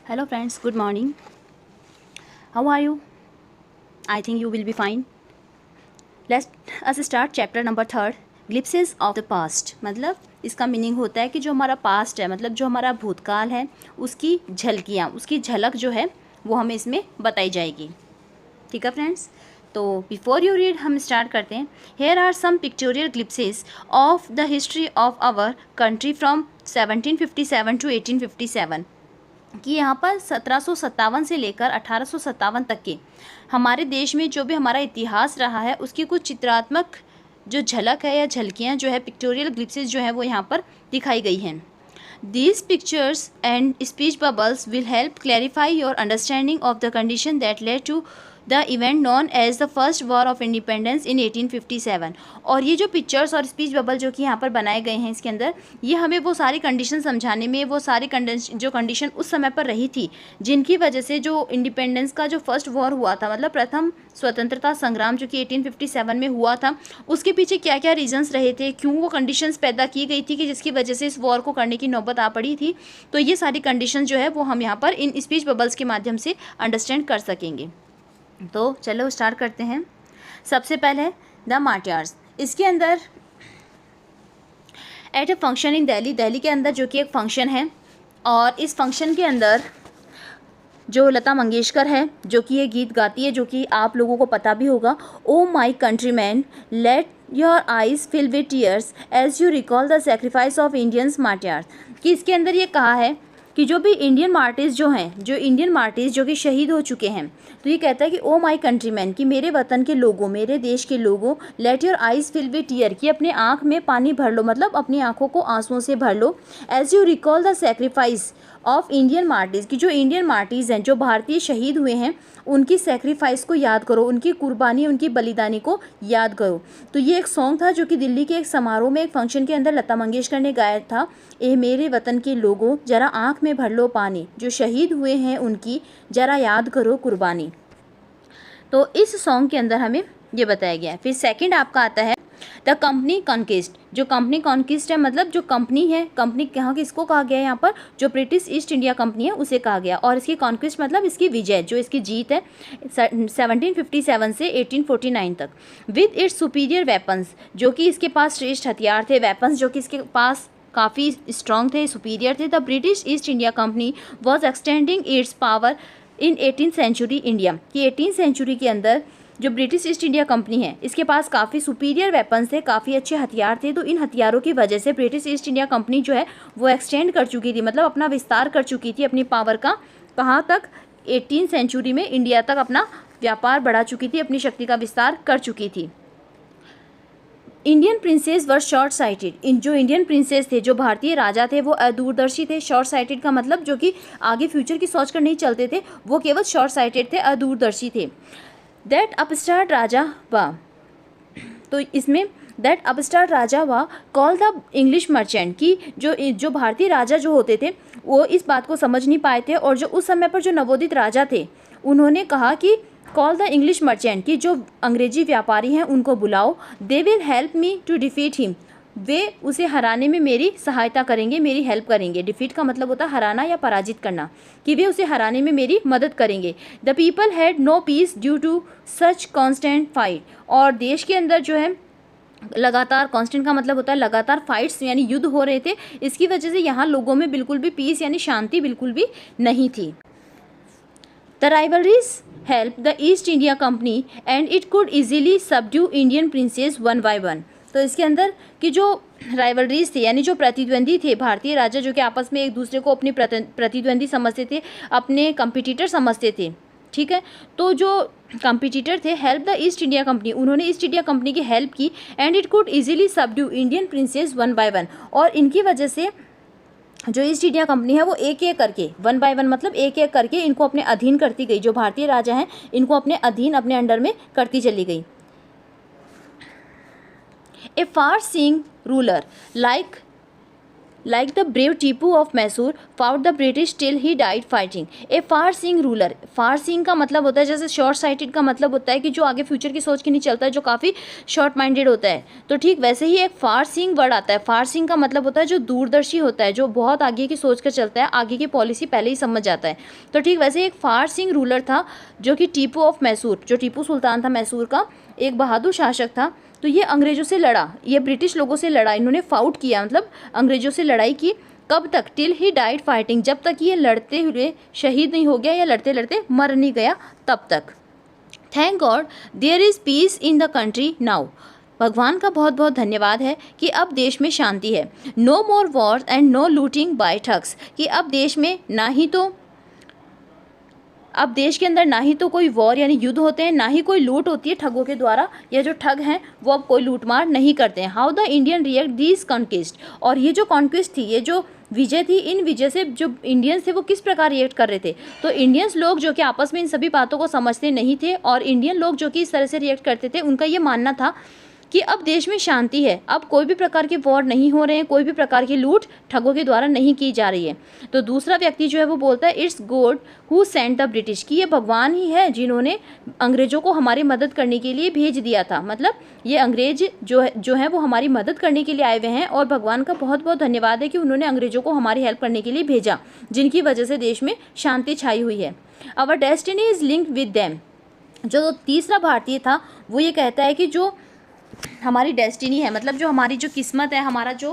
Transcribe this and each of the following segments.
Hello friends, good morning. How are you? I think you will be fine. Let us start chapter number 3, Glimpses of the past. मतलब इसका meaning होता है कि जो हमारा past है, मतलब जो हमारा भूतकाल है, उसकी झलकियाँ, उसकी झलक जो है वो हमें इसमें बताई जाएगी. ठीक है फ्रेंड्स. तो बिफोर यू रीड हम स्टार्ट करते हैं. Here are some pictorial glimpses of the history of our country from 1757 to 1857. कि यहाँ पर 1757 से लेकर 1857 तक के हमारे देश में जो भी हमारा इतिहास रहा है उसकी कुछ चित्रात्मक जो झलक है या झलकियाँ जो है, पिक्टोरियल ग्लिप्सेस जो है वो यहाँ पर दिखाई गई हैं. These pictures and speech bubbles will help clarify your understanding of the condition that led to the event known as the first war of independence in 1857. और ये जो पिक्चर्स और स्पीच बबल जो कि यहाँ पर बनाए गए हैं इसके अंदर, ये हमें वो सारी कंडीशन समझाने में, वो सारी जो कंडीशन उस समय पर रही थी जिनकी वजह से जो इंडिपेंडेंस का जो फर्स्ट वॉर हुआ था, मतलब प्रथम स्वतंत्रता संग्राम जो कि 1857 में हुआ था, उसके पीछे क्या क्या रीजंस रहे थे, क्यों वो कंडीशंस पैदा की गई थी कि जिसकी वजह से इस वॉर को करने की नौबत आ पड़ी थी. तो ये सारी कंडीशन जो है वो हम यहाँ पर इन स्पीच बबल्स के माध्यम से अंडरस्टैंड कर सकेंगे. तो चलो स्टार्ट करते हैं. सबसे पहले द मार्टियर्स. इसके अंदर at a function in Delhi, Delhi के अंदर जो कि एक फंक्शन है, और इस फंक्शन के अंदर जो लता मंगेशकर है जो कि ये गीत गाती है, जो कि आप लोगों को पता भी होगा, o my countryman let your eyes fill with tears as you recall the sacrifice of Indians martyrs. कि इसके अंदर ये कहा है कि जो भी इंडियन मार्टिर्स जो हैं, जो इंडियन मार्टिर्स जो कि शहीद हो चुके हैं, तो ये कहता है कि ओ माई कंट्रीमैन, कि मेरे वतन के लोगों, मेरे देश के लोगों, let your eyes fill with tear, कि अपने आँख में पानी भर लो, मतलब अपनी आँखों को आंसुओं से भर लो. As you recall the sacrifice of Indian martyrs, कि जो इंडियन मार्टिर्स हैं, जो भारतीय शहीद हुए हैं, उनकी सेक्रीफाइस को याद करो, उनकी कुर्बानी, उनकी बलिदानी को याद करो. तो ये एक सॉन्ग था जो कि दिल्ली के एक समारोह में, एक फंक्शन के अंदर लता मंगेशकर ने गाया था. ए मेरे वतन के लोगों, जरा आँख में भर लो पानी, जो शहीद हुए हैं उनकी जरा याद करो कुर्बानी. तो इस सॉन्ग के अंदर हमें ये बताया गया है. फिर सेकंड आपका आता है द कंपनी कॉन्क्विस्ट. जो कंपनी कॉन्क्विस्ट है, मतलब जो कंपनी है, कंपनी कहाँ किसको कहा गया है, यहाँ पर जो ब्रिटिश ईस्ट इंडिया कंपनी है उसे कहा गया. और इसकी कॉन्क्विस्ट मतलब इसकी विजय, जो इसकी जीत है 1757 से 1849 तक. विद इट्स सुपीरियर वेपन्स, जो कि इसके पास श्रेष्ठ हथियार थे, वेपन्स जो कि इसके पास काफ़ी स्ट्रॉन्ग थे, सुपीरियर थे. The British East India Company was extending its power in 18th century India. कि 18th सेंचुरी के अंदर जो ब्रिटिश ईस्ट इंडिया कंपनी है इसके पास काफ़ी सुपीरियर वेपन्स थे, काफ़ी अच्छे हथियार थे. तो इन हथियारों की वजह से ब्रिटिश ईस्ट इंडिया कंपनी जो है वो एक्सटेंड कर चुकी थी, मतलब अपना विस्तार कर चुकी थी अपनी पावर का. कहाँ तक? 18th सेंचुरी में इंडिया तक अपना व्यापार बढ़ा चुकी थी, अपनी शक्ति का विस्तार कर चुकी थी. इंडियन प्रिंसेस वर शॉर्ट साइटेड. इन जो इंडियन प्रिंसेस थे, जो भारतीय राजा थे, वो अदूरदर्शी थे. शॉर्ट साइटेड का मतलब जो कि आगे फ्यूचर की सोच कर नहीं चलते थे, वो केवल शॉर्ट साइटेड थे, अदूरदर्शी थे. दैट अपस्टार्ट राजा वा, तो इसमें दैट अपस्टार्ट राजा वा कॉल द इंग्लिश मर्चेंट, की जो भारतीय राजा जो होते थे वो इस बात को समझ नहीं पाए थे. और जो उस समय पर जो नवोदित राजा थे उन्होंने कहा कि कॉल द इंग्लिश मर्चेंट, की जो अंग्रेजी व्यापारी हैं उनको बुलाओ. They will help me to defeat him, वे उसे हराने में मेरी सहायता करेंगे, मेरी हेल्प करेंगे. डिफीट का मतलब होता है हराना या पराजित करना, कि वे उसे हराने में मेरी मदद करेंगे. The people had no peace due to such constant fight. और देश के अंदर जो है लगातार, कॉन्स्टेंट का मतलब होता है लगातार, फाइट्स यानी युद्ध हो रहे थे. इसकी वजह से यहाँ लोगों में बिल्कुल भी पीस यानी शांति बिल्कुल भी नहीं थी. The rivalries help the East India company and it could easily subdue Indian princess one by one. तो इसके अंदर कि जो राइवलरीज थे यानी जो प्रतिद्वंदी थे, भारतीय राजा जो कि आपस में एक दूसरे को अपनी प्रतिद्वंदी समझते थे, अपने कंपिटिटर समझते थे. ठीक है, तो जो कंपिटिटर थे, help the East India company, उन्होंने ईस्ट इंडिया कंपनी की हेल्प की. And it could easily subdue Indian princess one by one. और इनकी वजह से जो ईस्ट इंडिया कंपनी है वो एक एक करके, वन बाय वन मतलब एक एक करके इनको अपने अधीन करती गई. जो भारतीय राजा हैं इनको अपने अधीन, अपने अंडर में करती चली गई. A far seeing ruler like Like the brave Tipu of Mysore fought the British till he died fighting. A far-seeing ruler. far-seeing का मतलब होता है, जैसे शॉर्ट साइटेड का मतलब होता है कि जो आगे फ्यूचर की सोच के नहीं चलता है, जो काफ़ी शॉर्ट माइंडेड होता है। तो ठीक वैसे ही एक far-seeing वर्ड आता है। far-seeing का मतलब होता है जो दूरदर्शी होता है, जो बहुत आगे की सोच कर चलता है, आगे की पॉलिसी पहले ही समझ जाता है। तो ठीक वैसे एक far-seeing रूलर था जो कि टीपू ऑफ मैसूर, जो टीपू सुल्तान था मैसूर का, एक बहादुर शासक था। तो ये अंग्रेज़ों से लड़ा, ये ब्रिटिश लोगों से लड़ा, इन्होंने फाउट किया, मतलब अंग्रेज़ों से लड़ाई की। कब तक? टिल ही डाइड फाइटिंग, जब तक ये लड़ते हुए शहीद नहीं हो गया या लड़ते लड़ते मर नहीं गया तब तक। Thank God there is peace in the country now. भगवान का बहुत बहुत धन्यवाद है कि अब देश में शांति है। No more war and no looting by thugs, कि अब देश में ना ही तो अब देश के अंदर ना ही तो कोई वॉर यानी युद्ध होते हैं, ना ही कोई लूट होती है ठगों के द्वारा, या जो ठग हैं वो अब कोई लूटमार नहीं करते हैं। How the Indian react this conquest, और ये जो कॉन्क्विस्ट थी, ये जो विजय थी, इन विजय से जो इंडियंस थे वो किस प्रकार रिएक्ट कर रहे थे। तो इंडियंस लोग जो कि आपस में इन सभी बातों को समझते नहीं थे, और इंडियन लोग जो कि इस तरह से रिएक्ट करते थे, उनका ये मानना था कि अब देश में शांति है, अब कोई भी प्रकार के वॉर नहीं हो रहे हैं, कोई भी प्रकार की लूट ठगों के द्वारा नहीं की जा रही है। तो दूसरा व्यक्ति जो है वो बोलता है it's God who sent the British, कि ये भगवान ही है जिन्होंने अंग्रेज़ों को हमारी मदद करने के लिए भेज दिया था। मतलब ये अंग्रेज जो है वो हमारी मदद करने के लिए आए हुए हैं, और भगवान का बहुत बहुत धन्यवाद है कि उन्होंने अंग्रेज़ों को हमारी हेल्प करने के लिए भेजा, जिनकी वजह से देश में शांति छाई हुई है। Our destiny is linked with them. जो तीसरा भारतीय था वो ये कहता है कि जो हमारी डेस्टिनी है, मतलब जो हमारी जो किस्मत है, हमारा जो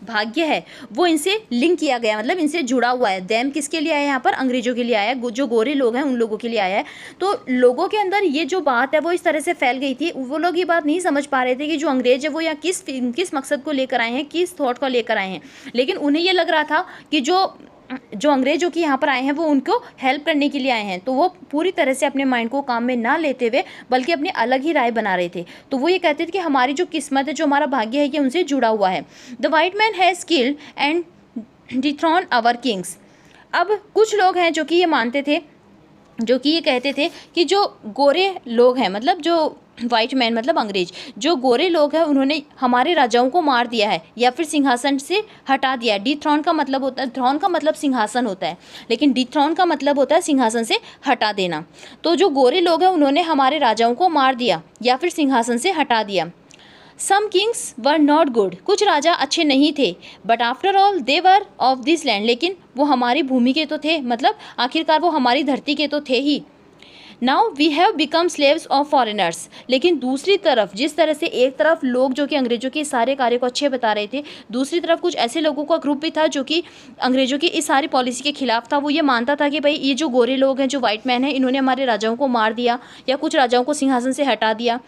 भाग्य है, वो इनसे लिंक किया गया, मतलब इनसे जुड़ा हुआ है। दैम किसके लिए आया है यहाँ पर? अंग्रेजों के लिए आया है, जो गोरे लोग हैं उन लोगों के लिए आया है। तो लोगों के अंदर ये जो बात है वो इस तरह से फैल गई थी, वो लोग ये बात नहीं समझ पा रहे थे कि जो अंग्रेज है वो यहाँ किस मकसद को लेकर आए हैं, किस थॉट को लेकर आए हैं। लेकिन उन्हें ये लग रहा था कि जो अंग्रेज जो कि यहाँ पर आए हैं वो उनको हेल्प करने के लिए आए हैं। तो वो पूरी तरह से अपने माइंड को काम में ना लेते हुए बल्कि अपनी अलग ही राय बना रहे थे। तो वो ये कहते थे कि हमारी जो किस्मत है, जो हमारा भाग्य है, ये उनसे जुड़ा हुआ है। The white man has killed and dethrone our kings. अब कुछ लोग हैं जो कि ये मानते थे, जो कि ये कहते थे कि जो गोरे लोग हैं, मतलब जो वाइट मैन मतलब अंग्रेज, जो गोरे लोग हैं उन्होंने हमारे राजाओं को मार दिया है या फिर सिंहासन से हटा दिया है। डिथ्रॉन का मतलब होता है, थ्रॉन का मतलब सिंहासन होता है, लेकिन डिथ्रॉन का मतलब होता है सिंहासन से हटा देना। तो जो गोरे लोग हैं उन्होंने हमारे राजाओं को मार दिया या फिर सिंहासन से हटा दिया। सम किंग्स वर नॉट गुड, कुछ राजा अच्छे नहीं थे, but after all they were of this land, लेकिन वो हमारी भूमि के तो थे, मतलब आखिरकार वो हमारी धरती के तो थे ही। Now we have become slaves of foreigners, लेकिन दूसरी तरफ जिस तरह से एक तरफ लोग जो कि अंग्रेज़ों के सारे कार्य को अच्छे बता रहे थे, दूसरी तरफ कुछ ऐसे लोगों का ग्रुप भी था जो कि अंग्रेज़ों की इस सारी पॉलिसी के खिलाफ था। वो ये मानता था कि भाई ये जो गोरे लोग हैं, जो वाइट मैन हैं, इन्होंने हमारे राजाओं को मार दिया या कुछ राजाओं को सिंहासन से हटा दिया।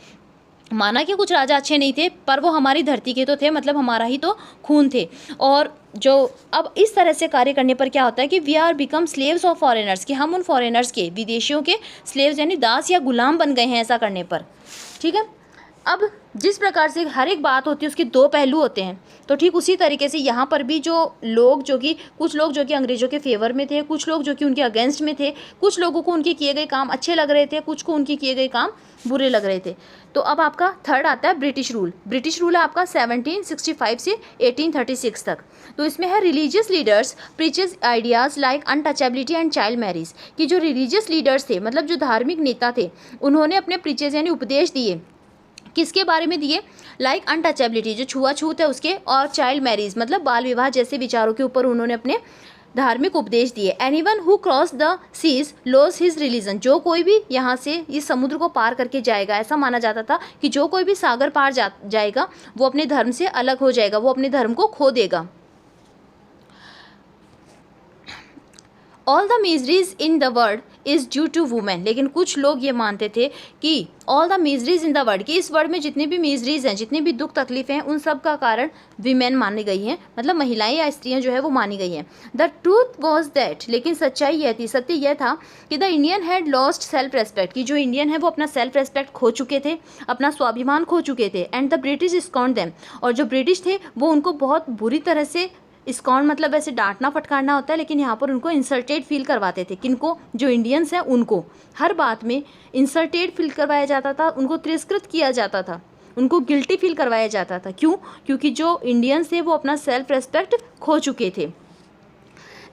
माना कि कुछ राजा अच्छे नहीं थे, पर वो हमारी धरती के तो थे, मतलब हमारा ही तो खून थे। और जो अब इस तरह से कार्य करने पर क्या होता है कि we are become slaves of foreigners, कि हम उन फॉरेनर्स के, विदेशियों के स्लेव्स यानी दास या गुलाम बन गए हैं ऐसा करने पर। ठीक है, अब जिस प्रकार से हर एक बात होती है उसके दो पहलू होते हैं, तो ठीक उसी तरीके से यहाँ पर भी जो लोग जो कि कुछ लोग जो कि अंग्रेज़ों के फेवर में थे, कुछ लोग जो कि उनके अगेंस्ट में थे, कुछ लोगों को उनके किए गए काम अच्छे लग रहे थे, कुछ को उनके किए गए काम बुरे लग रहे थे। तो अब आपका थर्ड आता है ब्रिटिश रूल। ब्रिटिश रूल है आपका 1765 से 1836 तक। तो इसमें है religious leaders preaches ideas like untouchability and child marriage, कि जो रिलीजियस लीडर्स थे, मतलब जो धार्मिक नेता थे, उन्होंने अपने प्रीचेस यानी उपदेश दिए, किसके बारे में दिए? लाइक अनटचेबिलिटी, जो छुआछूत है उसके, और चाइल्ड मैरिज मतलब बाल विवाह जैसे विचारों के ऊपर उन्होंने अपने धार्मिक उपदेश दिए। Anyone who cross the seas loss his religion, जो कोई भी यहाँ से इस समुद्र को पार करके जाएगा, ऐसा माना जाता था कि जो कोई भी सागर पार जाएगा वो अपने धर्म से अलग हो जाएगा, वो अपने धर्म को खो देगा। All the miseries in the world is due to women, लेकिन कुछ लोग ये मानते थे कि all the miseries in the world, कि इस वर्ल्ड में जितनी भी मिजरीज हैं, जितनी भी दुख तकलीफें हैं, उन सब का कारण वीमेन मानी गई हैं, मतलब महिलाएं या स्त्रियां जो है वो मानी गई हैं। द ट्रूथ वॉज दैट, लेकिन सच्चाई यह थी, सत्य यह था कि the Indian had lost self respect, कि जो इंडियन है वो अपना सेल्फ रेस्पेक्ट खो चुके थे, अपना स्वाभिमान खो चुके थे। एंड द ब्रिटिश स्कॉन्ड देम, और जो ब्रिटिश थे वो उनको बहुत बुरी तरह से, स्कॉन मतलब वैसे डांटना फटकारना होता है, लेकिन यहाँ पर उनको इंसल्टेड फील करवाते थे। किनको? जो इंडियंस हैं उनको हर बात में इंसल्टेड फील करवाया जाता था, उनको तिरस्कृत किया जाता था। उनको गिल्टी फील करवाया जाता था। क्यों? क्योंकि जो इंडियंस थे वो अपना सेल्फ रेस्पेक्ट खो चुके थे।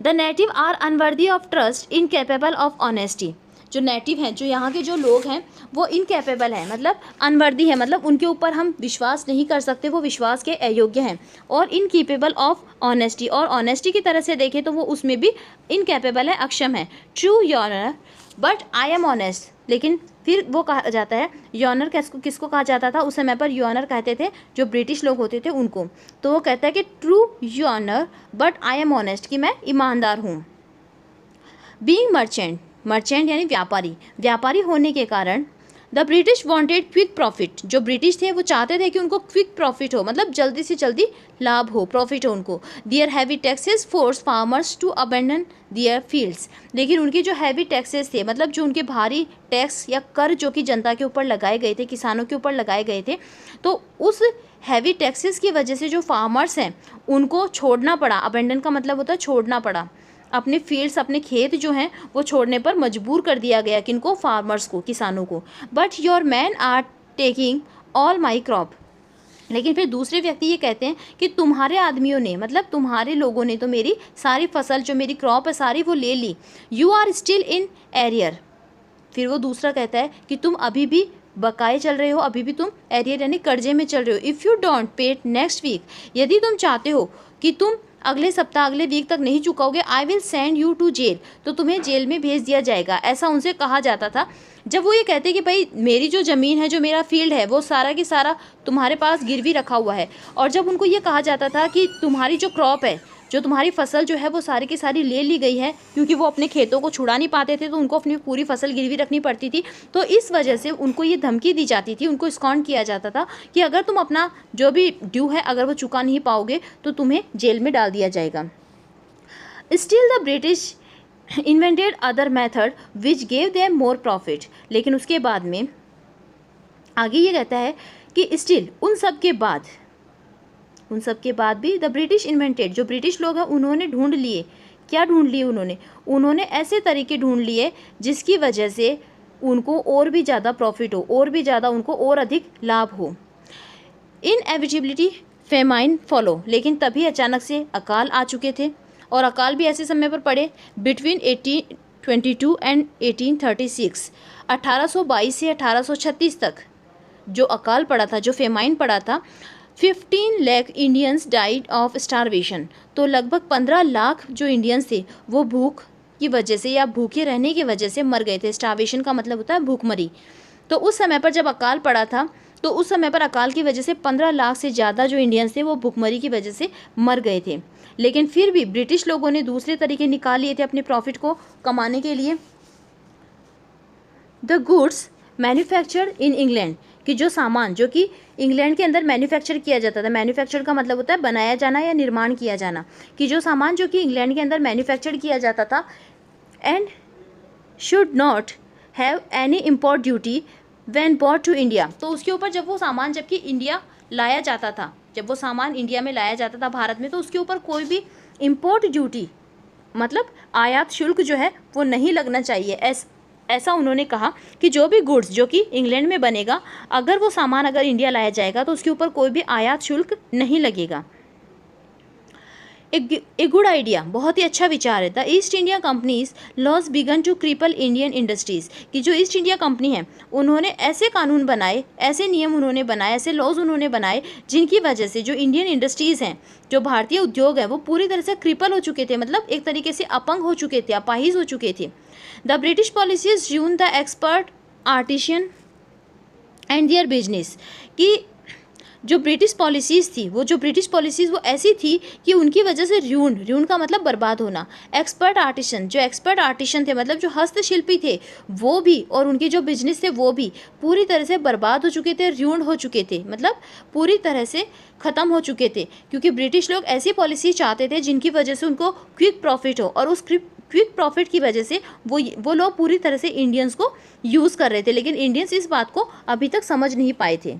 The native are unworthy of trust, incapable of honesty. जो नेटिव हैं, जो यहाँ के जो लोग हैं, वो इनकेपेबल हैं, मतलब अनवर्दी है, मतलब उनके ऊपर हम विश्वास नहीं कर सकते, वो विश्वास के अयोग्य हैं। और इनकेपेबल ऑफ ऑनेस्टी, और ऑनेस्टी की तरह से देखें तो वो उसमें भी इनकेपेबल है, अक्षम है। True you're but I am honest, लेकिन फिर वो कहा जाता है योनर, किसको कहा जाता था उस समय पर? योनर कहते थे जो ब्रिटिश लोग होते थे उनको। तो वो कहता है कि true you're but I am honest, कि मैं ईमानदार हूँ। बीइंग मर्चेंट, मर्चेंट यानी व्यापारी, व्यापारी होने के कारण the British wanted quick profit, जो ब्रिटिश थे वो चाहते थे कि उनको क्विक प्रॉफिट हो, मतलब जल्दी से जल्दी लाभ हो, प्रॉफिट हो उनको। Their heavy taxes force farmers to abandon their fields, लेकिन उनके जो हैवी टैक्सेस थे, मतलब जो उनके भारी टैक्स या कर जो कि जनता के ऊपर लगाए गए थे, किसानों के ऊपर लगाए गए थे, तो उस हैवी टैक्सेस की वजह से जो फार्मर्स हैं उनको छोड़ना पड़ा। अबेंडन का मतलब होता है छोड़ना पड़ा, अपने फील्ड्स, अपने खेत जो हैं वो छोड़ने पर मजबूर कर दिया गया, किनको? फार्मर्स को, किसानों को। But your man are taking all my crop, लेकिन फिर दूसरे व्यक्ति ये कहते हैं कि तुम्हारे आदमियों ने, मतलब तुम्हारे लोगों ने तो मेरी सारी फसल, जो मेरी क्रॉप है सारी, वो ले ली। You are still in arrear, फिर वो दूसरा कहता है कि तुम अभी भी बकाए चल रहे हो, अभी भी तुम एरियर यानी कर्जे में चल रहे हो। If you don't pay next week, यदि तुम चाहते हो कि तुम अगले सप्ताह, अगले वीक तक नहीं चुकाओगे, I will send you to jail, तो तुम्हें जेल में भेज दिया जाएगा, ऐसा उनसे कहा जाता था। जब वो ये कहते कि भाई मेरी जो ज़मीन है, जो मेरा फील्ड है, वो सारा की सारा तुम्हारे पास गिरवी रखा हुआ है, और जब उनको ये कहा जाता था कि तुम्हारी जो क्रॉप है, जो तुम्हारी फसल जो है वो सारी की सारी ले ली गई है, क्योंकि वो अपने खेतों को छुड़ा नहीं पाते थे तो उनको अपनी पूरी फसल गिरवी रखनी पड़ती थी, तो इस वजह से उनको ये धमकी दी जाती थी, उनको स्कॉन्ड किया जाता था कि अगर तुम अपना जो भी ड्यू है अगर वो चुका नहीं पाओगे तो तुम्हें जेल में डाल दिया जाएगा। Still the British invented other method which gave them more profit, लेकिन उसके बाद में आगे ये कहता है कि स्टिल, उन सब के बाद भी द ब्रिटिश इन्वेंटेड, जो ब्रिटिश लोग हैं उन्होंने ढूंढ लिए, क्या ढूंढ लिए उन्होंने ऐसे तरीके ढूंढ लिए जिसकी वजह से उनको और भी ज़्यादा प्रॉफिट हो, और भी ज़्यादा उनको और अधिक लाभ हो। इनएविटेबिलिटी फेमाइन फॉलो, लेकिन तभी अचानक से अकाल आ चुके थे, और अकाल भी ऐसे समय पर पड़े बिटवीन 1822 एंड 1836, 1822 से 1836 तक जो अकाल पड़ा था, जो फेमाइन पड़ा था। 15 lakh Indians died of starvation, तो लगभग 15 लाख जो इंडियंस थे वो भूख की वजह से या भूखे रहने की वजह से मर गए थे। स्टारवेशन का मतलब होता है भूखमरी। तो उस समय पर जब अकाल पड़ा था, तो उस समय पर अकाल की वजह से 15 लाख से ज़्यादा जो इंडियंस थे वो भूखमरी की वजह से मर गए थे। लेकिन फिर भी ब्रिटिश लोगों ने दूसरे तरीके निकाल लिए थे अपने प्रॉफिट को कमाने के लिए। The goods manufactured in England, कि जो सामान जो कि इंग्लैंड के अंदर मैन्युफैक्चर किया जाता था, मैन्युफैक्चर का मतलब होता है बनाया जाना या निर्माण किया जाना, कि जो सामान जो कि इंग्लैंड के अंदर मैन्युफैक्चर किया जाता था, and should not have any import duty when bought to India, तो उसके ऊपर जब वो सामान जबकि इंडिया लाया जाता था, जब वो सामान इंडिया में लाया जाता था भारत में, तो उसके ऊपर कोई भी इम्पोर्ट ड्यूटी मतलब आयात शुल्क जो है वो नहीं लगना चाहिए। ऐसा उन्होंने कहा कि जो भी गुड्स जो कि इंग्लैंड में बनेगा, अगर वो सामान अगर इंडिया लाया जाएगा तो उसके ऊपर कोई भी आयात शुल्क नहीं लगेगा। एक गुड आइडिया, बहुत ही अच्छा विचार है। The East India company's laws began to cripple Indian industries, कि जो ईस्ट इंडिया कंपनी है उन्होंने ऐसे कानून बनाए, ऐसे नियम उन्होंने बनाए, ऐसे लॉज उन्होंने बनाए जिनकी वजह से जो इंडियन इंडस्ट्रीज़ हैं, जो भारतीय उद्योग है, वो पूरी तरह से क्रिपल हो चुके थे, मतलब एक तरीके से अपंग हो चुके थे, अपाहिज हो चुके थे। The British policies ruin the expert artisan and their business, कि जो ब्रिटिश पॉलिसीज़ थी, वो जो ब्रिटिश पॉलिसीज़ वो ऐसी थी कि उनकी वजह से ऋण का मतलब बर्बाद होना। एक्सपर्ट आर्टिशन, जो एक्सपर्ट आर्टिशन थे मतलब जो हस्तशिल्पी थे वो भी, और उनके जो बिजनेस थे वो भी पूरी तरह से बर्बाद हो चुके थे, ऋण हो चुके थे, मतलब पूरी तरह से ख़त्म हो चुके थे, क्योंकि ब्रिटिश लोग ऐसी पॉलिसी चाहते थे जिनकी वजह से उनको क्विक प्रॉफिट हो, और उस क्विक प्रॉफिट की वजह से वो लोग पूरी तरह से इंडियंस को यूज़ कर रहे थे, लेकिन इंडियंस इस बात को अभी तक समझ नहीं पाए थे।